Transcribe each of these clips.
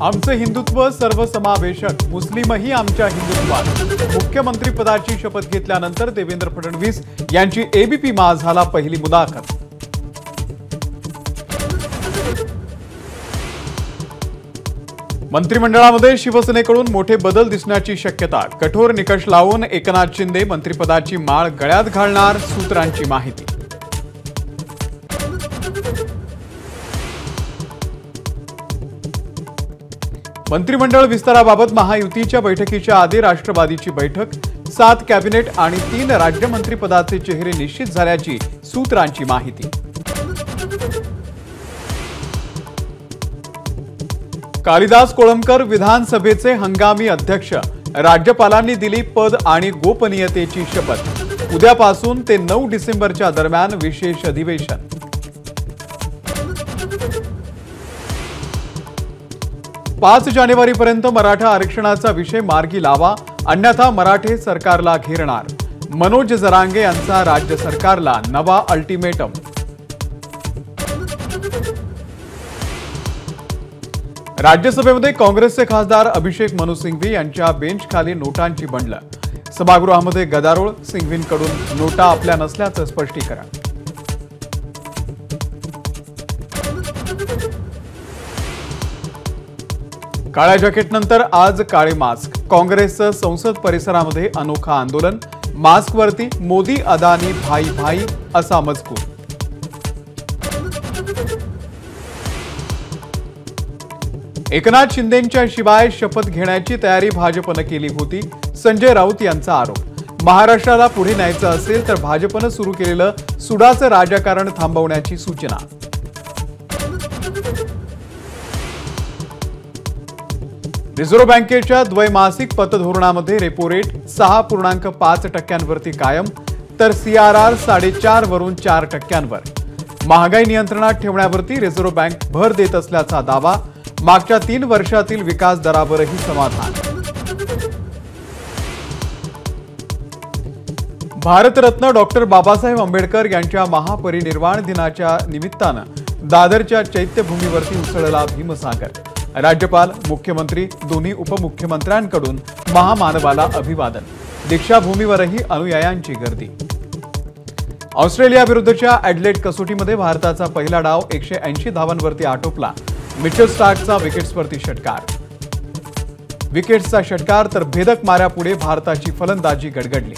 आमचे हिंदुत्व सर्वसमावेशक, मुस्लिमही आमच्या हिंदुत्वात। मुख्यमंत्री पदाची शपथ घेतल्यानंतर देवेंद्र फडणवीस यांची एबीपी माझाला पहिली मुलाखत। मंत्रिमंडळामध्ये शिवसेनेकडून मोठे बदल दिसण्याची शक्यता। कठोर निकष लावून एकनाथ शिंदे मंत्रिपदाची माळ गळ्यात घालणार, सूत्रांची माहिती। मंत्रिमंडळ विस्ताराबाबत महायुतीच्या बैठकीच्या आधी राष्ट्रवादीची बैठक। 7 कॅबिनेट आणि 3 राज्यमंत्रीपदाचे चेहरे निश्चित झाल्याची सूत्रांची माहिती। कालिदास कोळंबकर विधानसभेचे हंगामी अध्यक्ष। राज्यपालांनी दिली पद आणि गोपनीयतेची शपथ। उद्यापासून ते 9 डिसेंबरच्या दरम्यान विशेष अधिवेशन। 5 जानेवारीपर्यंत मराठा आरक्षणाचा विषय मार्गी लावा, अन्यथा मराठे सरकारला घेरणार। मनोज जरांगे यांचा राज्य सरकारला नवा अल्टिमेटम। राज्यसभेमध्ये काँग्रेसचे खासदार अभिषेक मनु सिंघवी यांच्या बेंचखाली नोटांची बंडल। सभागृहामध्ये गदारोळ, सिंघवींकडून नोटा आपल्या नसल्याचं स्पष्टीकरण। काळ्या जॅकेटनंतर आज काळे मास्क। काँग्रेसचं संसद परिसरामध्ये अनोखं आंदोलन। मास्कवरती मोदी अदानी भाई भाई असा मजकूर। एकनाथ शिंदेंच्या शिवाय शपथ घेण्याची तयारी भाजपनं केली होती, संजय राऊत यांचा आरोप। महाराष्ट्राला पुढे न्यायचं असेल तर भाजपनं सुरू केलेलं सुडाचं राजकारण थांबवण्याची सूचना। रिझर्व्ह बँकेच्या द्वैमासिक पतधोरणामध्ये रेपो रेट 6.5% कायम, तर CRR 4.5 वरून 4%। महागाई नियंत्रणात ठेवण्यावरती रिझर्व्ह बँक भर देत असल्याचा दावा। मागच्या 3 वर्षातील विकास दरावरही समाधान। भारतरत्न डॉक्टर बाबासाहेब आंबेडकर यांच्या महापरिनिर्वाण दिनाच्या निमित्तानं दादरच्या चैत्यभूमीवरती उसळला भीमसागर। राज्यपाल, मुख्यमंत्री, दोन्ही उपमुख्यमंत्र्यांकडून महामानवाला अभिवादन। दीक्षाभूमीवरही अनुयायांची गर्दी। ऑस्ट्रेलियाविरुद्धच्या ॲडलेड कसोटीमध्ये भारताचा पहिला डाव 180 धावांवरती आटोपला। मिचेल स्टार्कचा विकेट्सवरती षटकार। विकेट्सचा षटकार तर भेदक माऱ्यापुढे भारताची फलंदाजी गडगडली।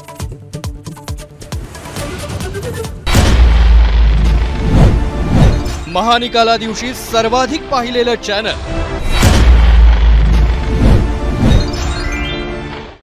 महानिकाला दिवशी सर्वाधिक पाहिलेलं चॅनल